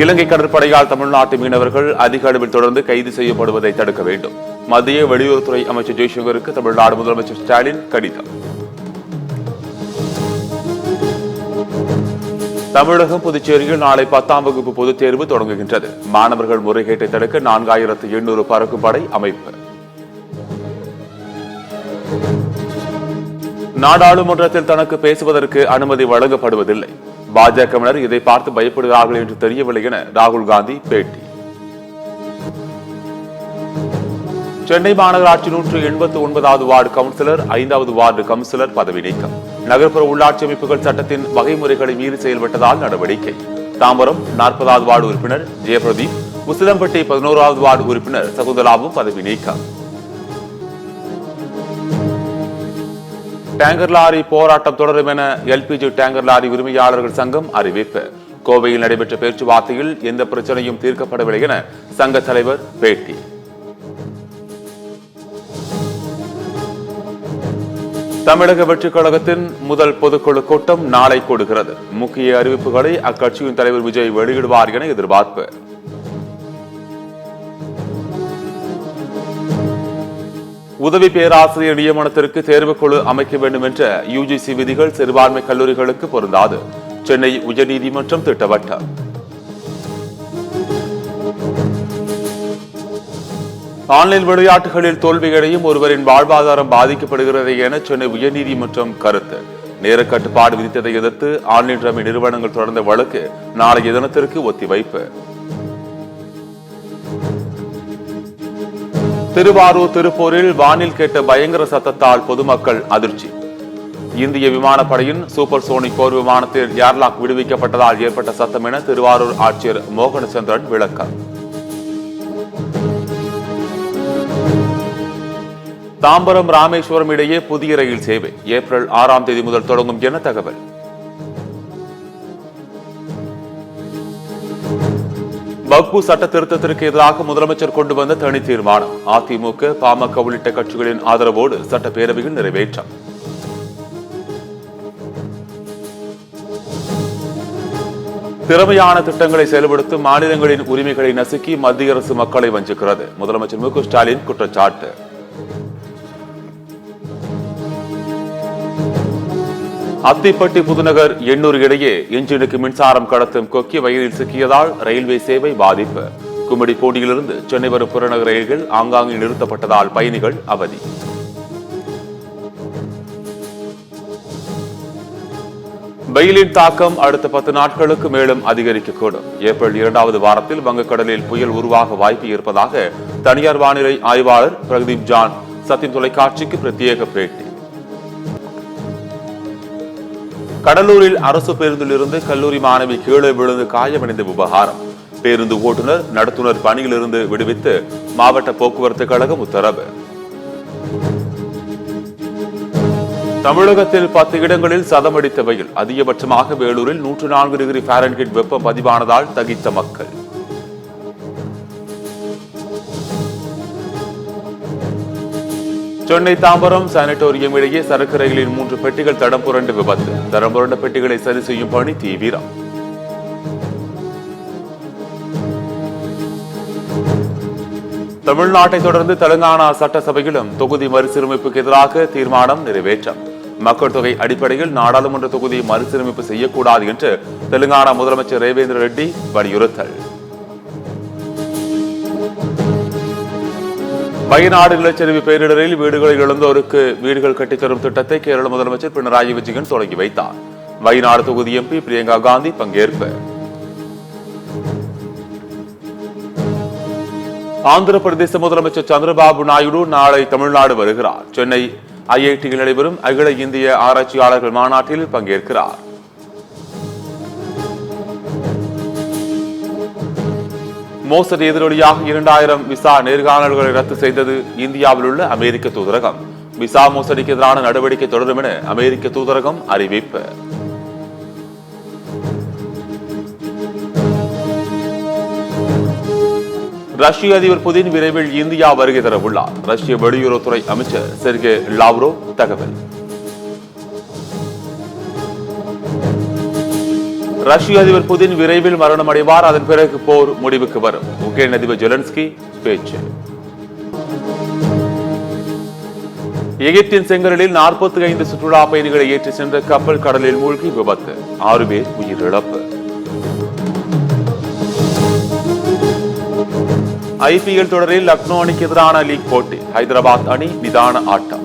இலங்கை கடற்படையால் தமிழ்நாட்டு மீனவர்கள் அதிக அளவில் தொடர்ந்து கைது செய்யப்படுவதை தடுக்க வேண்டும். மத்திய வெளியுறவுத்துறை அமைச்சர் ஜெய்சங்கருக்கு தமிழ்நாடு முதலமைச்சர் ஸ்டாலின் கடிதம். தமிழகம் புதுச்சேரியில் நாளை 10ஆம் வகுப்பு பொதுத் தேர்வு தொடங்குகின்றது. மாணவர்கள் முறைகேட்டை தடுக்க 4800 பறக்கும் படை அமைப்பு. நாடாளுமன்றத்தில் தனக்கு பேசுவதற்கு அனுமதி வழங்கப்படுவதில்லை. பாஜகவினர் இதை பார்த்து பயப்படுகிறார்கள் என்று தெரியவில்லை என ராகுல் காந்தி பேட்டி. சென்னை மாநகராட்சி 189வது வார்டு கவுன்சிலர் 5வது வார்டு கவுன்சிலர் பதவி நீக்கம். நகர்ப்புற உள்ளாட்சி அமைப்புகள் சட்டத்தின் வகைமுறைகளை மீறி செயல்பட்டதால் நடவடிக்கை. தாம்பரம் 40வது வார்டு உறுப்பினர் ஜெயபிரதீப், உசிலம்பட்டி 11வது வார்டு உறுப்பினர் சகுந்தலாவும் பதவி நீக்கம். டேங்கர் லாரி போராட்டம் தொடரும் என எல்பிஜி டேங்கர் லாரி உரிமையாளர்கள் சங்கம் அறிவிப்பு. கோவையில் நடைபெற்ற பேச்சுவார்த்தையில் எந்த பிரச்சனையும் தீர்க்கப்படவில்லை என சங்க தலைவர் பேட்டி. தமிழக வெற்றிக் கழகத்தின் முதல் பொதுக்குழு கூட்டம் நாளை கூடுகிறது. முக்கிய அறிவிப்புகளை அக்கட்சியின் தலைவர் விஜய் வெளியிடுவார் என எதிர்பார்ப்பு. உதவி பேராசிரியர் நியமனத்திற்கு தேர்வுக்குழு அமைக்க வேண்டும் என்ற யுஜிசி விதிகள் சிறுபான்மை கல்லூரிகளுக்கு பொருந்தாது. சென்னை உயர்நீதிமன்றம் திட்டவட்டம். ஆன்லைன் விளையாட்டுகளில் தோல்வியடையும் ஒருவரின் வாழ்வாதாரம் பாதிக்கப்படுகிறது என சென்னை உயர்நீதிமன்றம் கருத்து. நேர கட்டுப்பாடு விதித்ததை எதிர்த்து ஆன்லைன் ரம்மி நிறுவனங்கள் தொடர்ந்த வழக்கு நாளைய தினத்திற்கு ஒத்திவைப்பு. திருவாரூர் திருப்பூரில் வானில் கேட்ட பயங்கர சத்தத்தால் பொதுமக்கள் அதிர்ச்சி. இந்திய விமானப்படையின் சூப்பர் சோனிக் போர் விமானத்தில் ஏர்லாக் விடுவிக்கப்பட்டதால் ஏற்பட்ட சத்தம் என திருவாரூர் ஆட்சியர் மோகனச்சந்திரன் விளக்கம். தாம்பரம் ராமேஸ்வரம் இடையே புதிய ரயில் சேவை ஏப்ரல் 6ஆம் தேதி முதல் தொடங்கும் என தகவல். வக்பு சட்ட திருத்தத்திற்கு எதிராக முதலமைச்சர் கொண்டு வந்த தனி தீர்மானம் அதிமுக, பாமக உள்ளிட்ட கட்சிகளின் ஆதரவோடு சட்டப்பேரவையில் நிறைவேற்றம். திறமையான திட்டங்களை செயல்படுத்தும் மாநிலங்களின் உரிமைகளை நசுக்கி மத்திய அரசு மக்களை வஞ்சிக்கிறது. முதலமைச்சர் மு க ஸ்டாலின் குற்றச்சாட்டு. அத்திப்பட்டி புதுநகர் எண்ணூர் இடையே இன்ஜினுக்கு மின்சாரம் கடத்தும் கொக்கி வயலில் சிக்கியதால் ரயில்வே சேவை பாதிப்பு. கும்மிடிப்பூண்டியிலிருந்து சென்னை வரும் புறநகர் ரயில்கள் ஆங்காங்கே நிறுத்தப்பட்டதால் பயணிகள் அவதி. வெயிலின் தாக்கம் அடுத்த 10 நாட்களுக்கு மேலும் அதிகரிக்கக்கூடும். ஏப்ரல் 2வது வாரத்தில் வங்கக்கடலில் புயல் உருவாக வாய்ப்பு இருப்பதாக தனியார் வானிலை ஆய்வாளர் பிரதீப் ஜான் சத்தியம் தொலைக்காட்சிக்கு பிரத்யேக பேட்டி. கடலூரில் அரசு பேருந்தில் இருந்து கல்லூரி மாணவி கீழே விழுந்து காயமடைந்த விவகாரம். பேருந்து ஓட்டுநர் நடத்துனர் பணியிலிருந்து விடுவித்து மாவட்ட போக்குவரத்து கழகம் உத்தரவு. தமிழகத்தில் 10 இடங்களில் சதமடித்த வெயில். அதிகபட்சமாக வேலூரில் 104 டிகிரி ஃபாரன்ஹீட் வெப்பம் பதிவானதால் தகித்த மக்கள். சென்னை தாம்பரம் சானிட்டோரியம் இடையே சரக்கு ரயிலின் 3 பெட்டிகள் தடம் புரண்டு விபத்து. தடம் புரண்ட பெட்டிகளை சரி செய்யும் பணி தீவிரம். தமிழ்நாட்டை தொடர்ந்து தெலுங்கானா சட்டசபையிலும் தொகுதி மறுசீரமைப்புக்கு எதிராக தீர்மானம் நிறைவேற்றம். மக்கள் தொகை அடிப்படையில் நாடாளுமன்ற தொகுதியை மறுசீரமைப்பு செய்யக்கூடாது என்று தெலுங்கானா முதலமைச்சர் ரேவேந்திர ரெட்டி வலியுறுத்தல். வயநாடு நிலச்சரிவு பேரிடரில் வீடுகளை இழந்தோருக்கு வீடுகள் கட்டித்தரும் திட்டத்தை கேரள முதலமைச்சர் பினராயி விஜயன் தொடங்கி வைத்தார். வயநாடு தொகுதி எம்பி பிரியங்கா காந்தி பங்கேற்பு. ஆந்திர பிரதேச முதலமைச்சர் சந்திரபாபு நாயுடு நாளை தமிழ்நாடு வருகிறார். சென்னை ஐஐடியில் நடைபெறும் அகில இந்திய ஆராய்ச்சியாளர்கள் மாநாட்டில் பங்கேற்கிறார். மோசடி எதிரொலியாக 2000 விசா நேர்காணல்களை ரத்து செய்தது இந்தியாவில் உள்ள அமெரிக்க தூதரகம். விசா மோசடிக்கு எதிரான நடவடிக்கை தொடரும் என அமெரிக்க தூதரகம் அறிவிப்பு. ரஷ்ய அதிபர் புதின் விரைவில் இந்தியா வருகை தர உள்ளார். ரஷ்ய வெளியுறவுத்துறை அமைச்சர் செர்கே லாவ்ரோவ் தகவல். ரஷ்ய அதிபர் புதின் விரைவில் மரணம் அடைவார், அதன் பிறகு போர் முடிவுக்கு வரும். உக்ரைன் அதிபர் ஜெலன்ஸ்கி பேச்சு. எகிப்தின் செங்கடலில் 45 சுற்றுலா பயணிகளை ஏற்றி சென்ற கப்பல் கடலில் மூழ்கி விபத்து, 6 பேர் உயிரிழப்பு. IPL தொடரில் லக்னோ அணிக்கு எதிரான லீக் போட்டி, ஹைதராபாத் அணி நிதான ஆட்டம்.